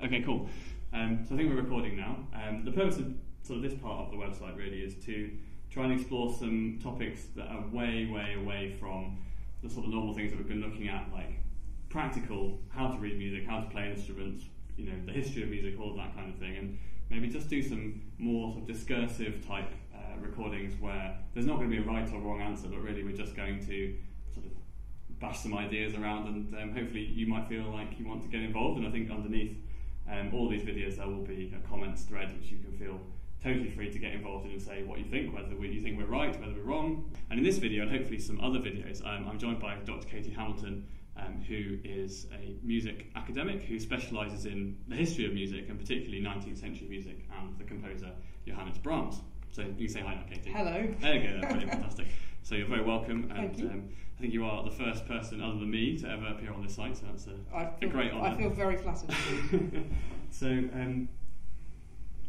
Okay, cool. So I think we're recording now. The purpose of sort of this part of the website really is to try and explore some topics that are way, way away from the sort of normal things that we've been looking at, like practical, how to read music, how to play instruments, you know, the history of music, all of that kind of thing, and maybe just do some more sort of discursive type recordings where there's not going to be a right or wrong answer, but really we're just going to sort of bash some ideas around, and hopefully you might feel like you want to get involved. And I think underneath all these videos there will be a comments thread which you can feel totally free to get involved in and say what you think, whether you think we're right, whether we're wrong. And in this video, and hopefully some other videos, I'm joined by Dr. Katy Hamilton, who is a music academic who specialises in the history of music, and particularly 19th century music, and the composer Johannes Brahms. So you can say hi now, Katy. Hello. There you go, that's really fantastic. So you're very welcome, and Thank you. I think you are the first person other than me to ever appear on this site, so that's a great honour. I feel very flattered. So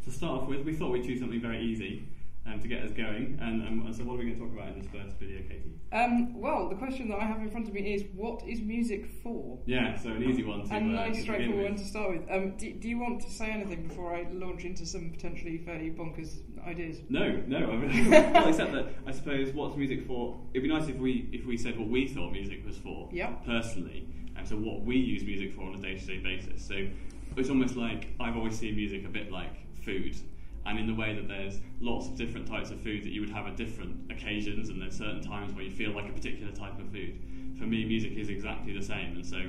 to start off with, we thought we'd choose something very easy to get us going, and so what are we going to talk about in this first video, Katy? Well, the question that I have in front of me is, what is music for? Yeah, so an easy one to and nice straightforward one to start with. Do you want to say anything before I launch into some potentially fairly bonkers ideas? No. Well, except that I suppose what's music for? It'd be nice if we said what we thought music was for, personally, and so what we use music for on a day-to-day basis. So it's almost like I've always seen music a bit like food. And in the way that there's lots of different types of food that you would have at different occasions, and there's certain times where you feel like a particular type of food. For me, music is exactly the same, and so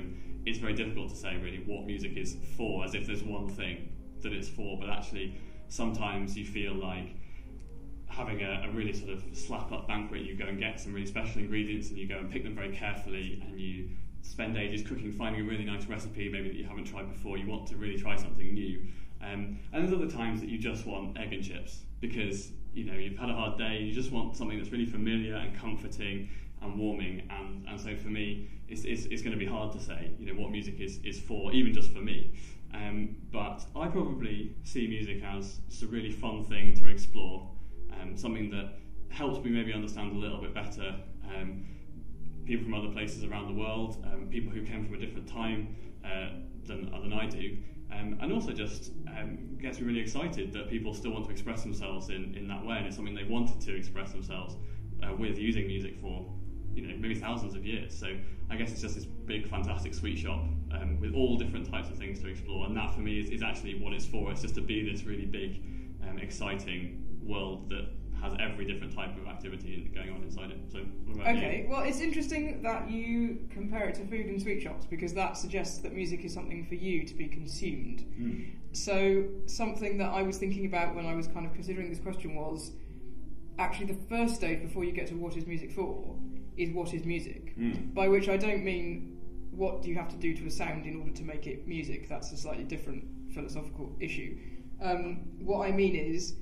it's very difficult to say really what music is for, as if there's one thing that it's for, but actually sometimes you feel like having a really sort of slap-up banquet, you go and get some really special ingredients and you go and pick them very carefully, and you spend ages cooking, finding a really nice recipe maybe that you haven't tried before, you want to really try something new. And there's other times that you just want egg and chips because you've had a hard day, you just want something that's really familiar and comforting and warming, and so for me it's going to be hard to say what music is for, even just for me, but I probably see music as a really fun thing to explore, something that helps me maybe understand a little bit better people from other places around the world, people who came from a different time than I do. And also just gets me really excited that people still want to express themselves in that way, and it's something they wanted to express themselves with, using music for maybe thousands of years. So I guess it's just this big fantastic sweet shop with all different types of things to explore, and that for me is actually what it's for. It's just to be this really big exciting world that has every different type of activity going on inside it. So what about you? Well, it's interesting that you compare it to food and sweet shops, because that suggests that music is something for you to be consumed. So something that I was thinking about when I was kind of considering this question was actually the first stage before you get to what is music for is what is music, by which I don't mean what do you have to do to a sound in order to make it music. That's a slightly different philosophical issue. What I mean is,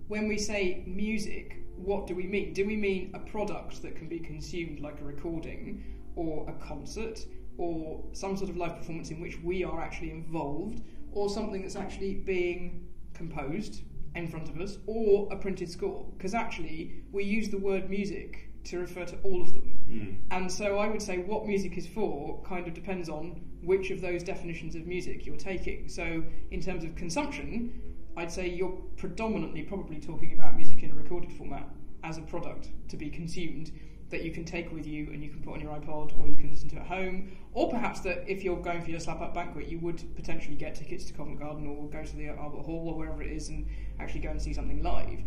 when we say music, what do we mean? Do we mean a product that can be consumed like a recording or a concert or some sort of live performance in which we are actually involved, or something that's actually being composed in front of us, or a printed score? Because actually we use the word music to refer to all of them. And so I would say what music is for kind of depends on which of those definitions of music you're taking. So in terms of consumption, I'd say you're predominantly probably talking about music in a recorded format as a product to be consumed that you can take with you and you can put on your iPod, or you can listen to at home, or perhaps that if you're going for your slap-up banquet you would potentially get tickets to Covent Garden or go to the Albert Hall or wherever it is and actually go and see something live.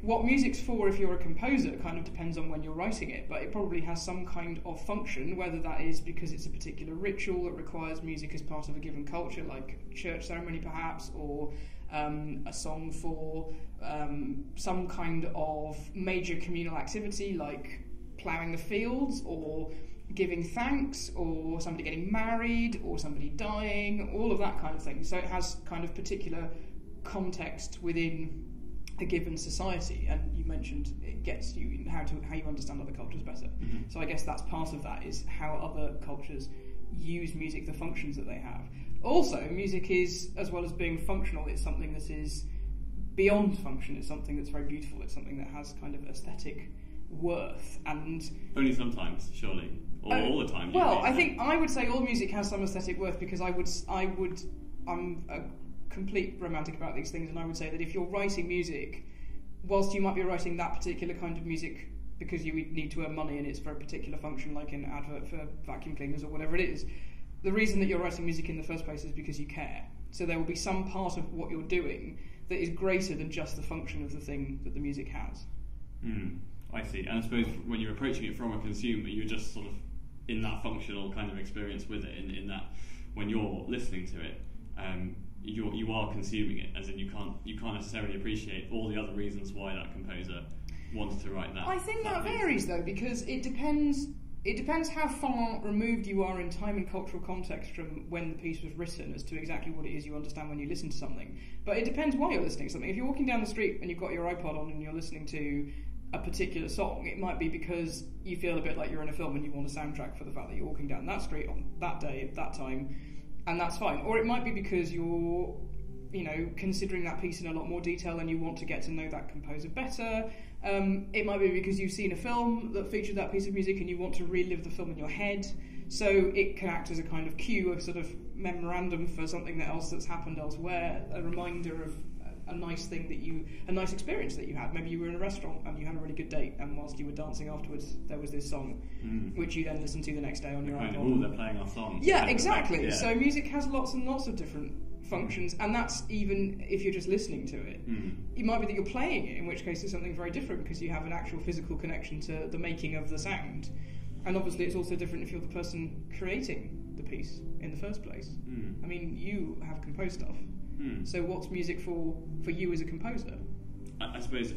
What music's for if you're a composer kind of depends on when you're writing it, but it probably has some kind of function, whether that is because it's a particular ritual that requires music as part of a given culture, like church ceremony perhaps, or a song for some kind of major communal activity like ploughing the fields or giving thanks or somebody getting married or somebody dying, all of that kind of thing. So it has kind of particular context within a given society, and you mentioned it gets you in how you understand other cultures better. So I guess that's part of that, is how other cultures use music, the functions that they have. Also, music is, as well as being functional, it's something that is beyond function. It's something that's very beautiful. It's something that has kind of aesthetic worth. And only sometimes, surely, or all the time. Well, I think I would say all music has some aesthetic worth, because I would I'm a complete romantic about these things, and I would say that if you're writing music, whilst you might be writing that particular kind of music because you need to earn money and it's for a particular function, like an advert for vacuum cleaners or whatever it is, the reason that you're writing music in the first place is because you care. So there will be some part of what you're doing that is greater than just the function of the thing that the music has. I see. And I suppose when you're approaching it from a consumer, you're just sort of in that functional kind of experience with it, in that when you're listening to it, you are consuming it, as in you can't necessarily appreciate all the other reasons why that composer wanted to write that. I think that varies though, because it depends how far removed you are in time and cultural context from when the piece was written as to exactly what it is you understand when you listen to something. But it depends why you're listening to something. If you're walking down the street and you've got your iPod on and you're listening to a particular song, it might be because you feel a bit like you're in a film and you want a soundtrack for the fact that you're walking down that street on that day at that time, and that's fine. Or it might be because you're, considering that piece in a lot more detail and you want to get to know that composer better. It might be because you've seen a film that featured that piece of music and you want to relive the film in your head. So it can act as a kind of cue, a sort of memorandum for something else that's happened elsewhere, a reminder of a nice experience that you had. Maybe you were in a restaurant and you had a really good date, and whilst you were dancing afterwards, there was this song which you then listened to the next day on your iPod. They're playing our song. Yeah, exactly. Yeah. So music has lots and lots of different functions, and that's even if you're just listening to it. It might be that you're playing it, in which case it's something very different because you have an actual physical connection to the making of the sound. And obviously it's also different if you're the person creating the piece in the first place. I mean, you have composed stuff. So what's music for you as a composer? I suppose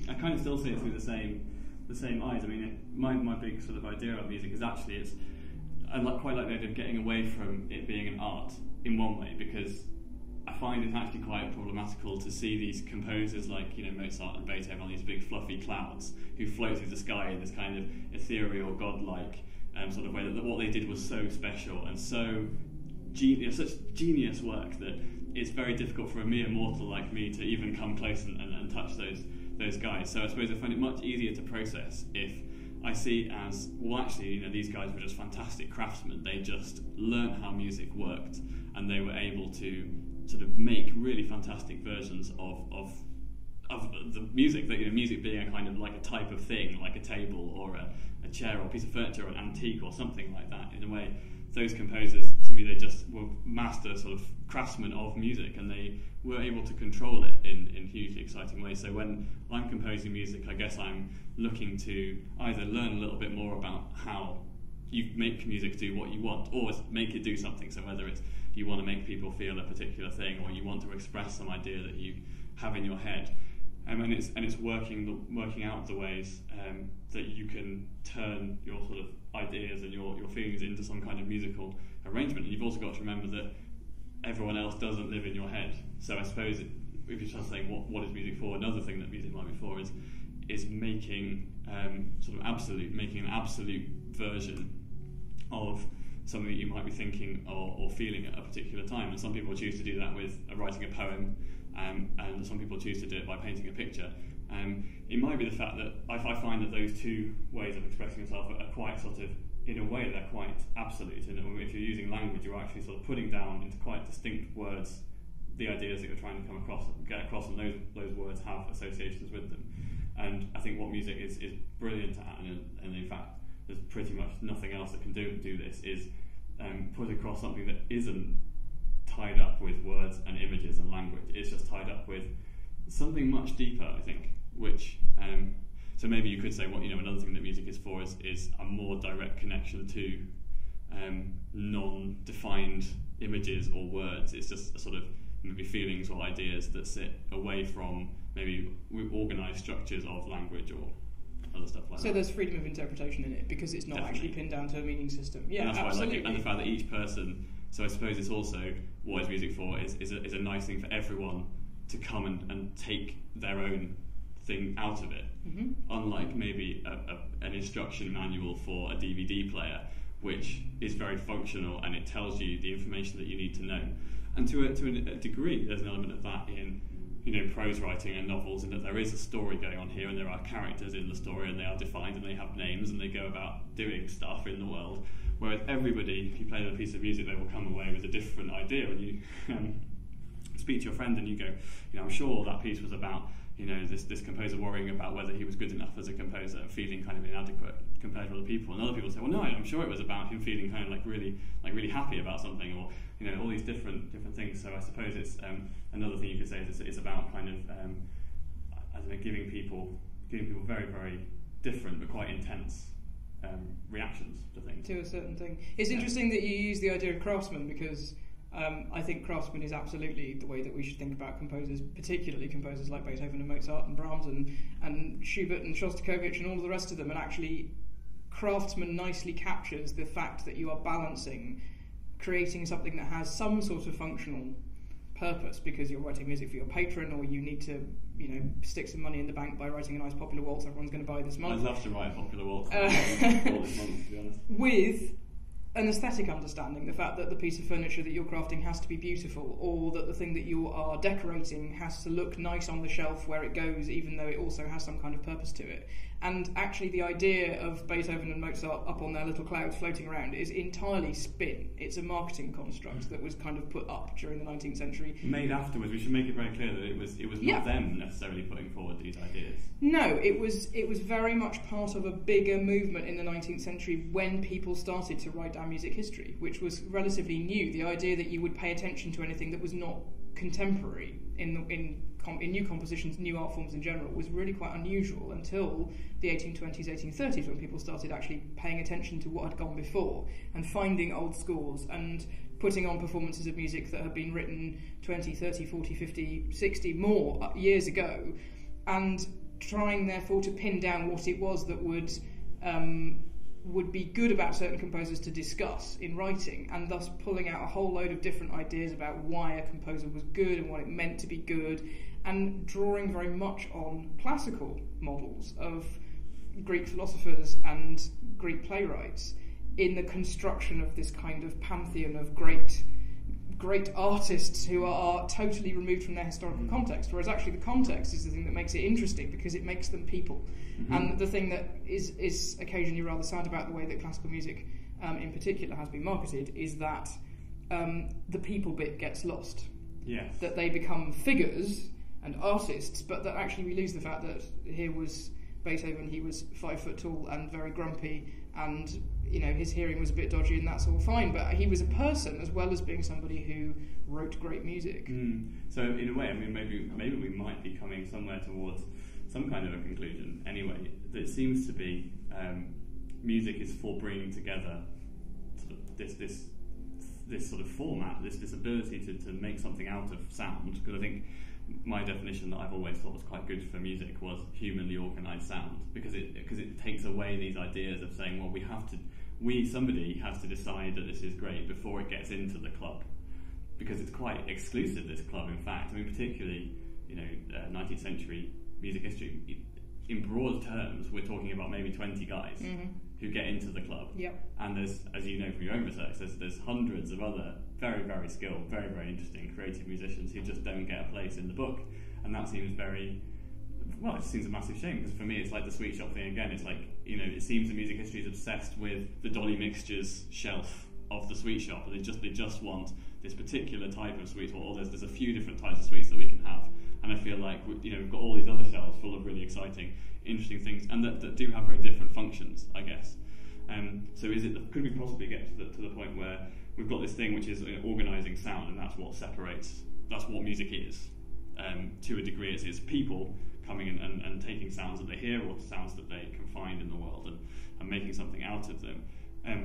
I kind of still see it through the same eyes. I mean, my big sort of idea of music is actually I quite like the idea of getting away from it being an art in one way, because I find it's actually quite problematical to see these composers like Mozart and Beethoven on these big fluffy clouds who float through the sky in this kind of ethereal, godlike sort of way. That what they did was so special and so such genius work that it's very difficult for a mere mortal like me to even come close and touch those guys. So I suppose I find it much easier to process if I see it as, well, actually, these guys were just fantastic craftsmen. They just learned how music worked, and they were able to sort of make really fantastic versions of the music. That music being a kind of like a type of thing, like a table or a chair or a piece of furniture or an antique or something like that. In a way, those composers, to me, they just were master sort of craftsmen of music, and they were able to control it in hugely exciting ways. So when I'm composing music, I guess I'm looking to either learn a little bit more about how you make music do what you want, or make it do something. So whether it's you want to make people feel a particular thing, or you want to express some idea that you have in your head, and it's working out the ways that you can turn your sort of ideas and your feelings into some kind of musical arrangement. And you've also got to remember that everyone else doesn't live in your head. So I suppose if you're just saying what is music for, another thing that music might be for is making making an absolute version of something that you might be thinking or feeling at a particular time. And some people choose to do that with writing a poem, and some people choose to do it by painting a picture. It might be the fact that I find that those two ways of expressing yourself are quite sort of, in a way, they're quite absolute. And if you're using language, you're actually sort of putting down into quite distinct words the ideas that you're trying to get across, and those words have associations with them. And I think what music is brilliant at, and in fact, there's pretty much nothing else that can do this, is put across something that isn't tied up with words and images and language. It's just tied up with something much deeper, I think, which so maybe you could say another thing that music is for is a more direct connection to non-defined images or words. It's just a sort of maybe feelings or ideas that sit away from maybe organised structures of language or other stuff like that. So there's freedom of interpretation in it because it's not actually pinned down to a meaning system. Yeah, and that's absolutely. Why I like it, and the fact that each person. So I suppose it's also what is music for is a nice thing for everyone to come and take their own thing out of it. Mm-hmm. Unlike maybe an instruction manual for a DVD player, which is very functional and it tells you the information that you need to know. And to a degree, there's an element of that in prose writing and novels, in that there is a story going on here, and there are characters in the story, and they are defined, and they have names, and they go about doing stuff in the world. Whereas everybody, if you play them a piece of music, they will come away with a different idea. And you speak to your friend and you go, I'm sure that piece was about, this composer worrying about whether he was good enough as a composer, feeling kind of inadequate compared to other people. And other people say, well, no, I'm sure it was about him feeling kind of really happy about something, or all these different things. So I suppose it's another thing you could say is it's about kind of I don't know, giving people very, very different but quite intense reactions to things. To a certain thing. It's interesting that you use the idea of craftsman, because I think craftsman is absolutely the way that we should think about composers, particularly composers like Beethoven and Mozart and Brahms and Schubert and Shostakovich and all of the rest of them. And actually, craftsman nicely captures the fact that you are balancing creating something that has some sort of functional purpose because you're writing music for your patron, or you need to, stick some money in the bank by writing a nice popular waltz everyone's going to buy this month. I'd love to write a popular waltz this month, to be honest. With an aesthetic understanding, the fact that the piece of furniture that you're crafting has to be beautiful, or that the thing that you are decorating has to look nice on the shelf where it goes, even though it also has some kind of purpose to it. And actually the idea of Beethoven and Mozart up on their little clouds floating around is entirely spin. It's a marketing construct that was kind of put up during the 19th century. Made afterwards. We should make it very clear that it was not them necessarily putting forward these ideas. No, it was very much part of a bigger movement in the 19th century when people started to write down music history, which was relatively new. The idea that you would pay attention to anything that was not contemporary in new compositions, new art forms in general, was really quite unusual until the 1820s, 1830s, when people started actually paying attention to what had gone before and finding old scores and putting on performances of music that had been written 20, 30, 40, 50, 60 more years ago, and trying therefore to pin down what it was that would be good about certain composers to discuss in writing, and thus pulling out a whole load of different ideas about why a composer was good and what it meant to be good, and drawing very much on classical models of Greek philosophers and Greek playwrights in the construction of this kind of pantheon of great artists who are totally removed from their historical context, whereas actually the context is the thing that makes it interesting, because it makes them people. Mm-hmm. And the thing that is occasionally rather sad about the way that classical music in particular has been marketed is that the people bit gets lost. Yes. That they become figures and artists, but that actually we lose the fact that here was Beethoven, he was 5 foot tall and very grumpy, and his hearing was a bit dodgy, and that's all fine, but he was a person as well as being somebody who wrote great music. So in a way, I mean, maybe we might be coming somewhere towards some kind of a conclusion anyway, that seems to be music is for bringing together sort of this sort of format, this ability to make something out of sound, because I think my definition that I've always thought was quite good for music was humanly organised sound, because it takes away these ideas of saying, well, somebody has to decide that this is great before it gets into the club, because it's quite exclusive, this club, in fact. I mean, particularly 19th century music history, in broad terms, we're talking about maybe 20 guys who get into the club. Yep. And there's, as you know from your own research, there's hundreds of other very, very skilled, very, very interesting, creative musicians who just don't get a place in the book. And that seems it seems a massive shame, because for me it's like the sweet shop thing again. It's like, it seems that music history is obsessed with the Dolly Mixtures shelf of the sweet shop, and they just want this particular type of sweets, or there's a few different types of sweets that we can have. And I feel like we've got all these other shelves full of really exciting, interesting things, and that do have very different functions, I guess. So could we possibly get to the point where we've got this thing which is organising sound, and that's what music is, to a degree. It's people coming in and taking sounds that they hear or sounds that they can find in the world and making something out of them.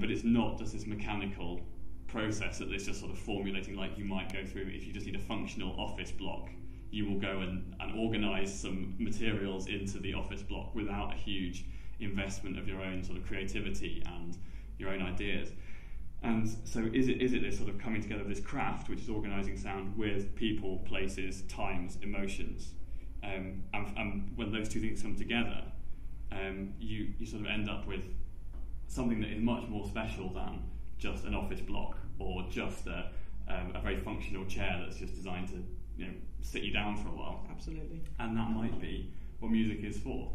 But it's not just this mechanical process that it's just sort of formulating like you might go through if you just need a functional office block. You will go and organise some materials into the office block without a huge investment of your own sort of creativity and your own ideas. And so is it this sort of coming together of this craft, which is organising sound, with people, places, times, emotions, and when those two things come together, you sort of end up with something that is much more special than just an office block or just a very functional chair that's just designed to sit you down for a while. Absolutely. And that might be what music is for.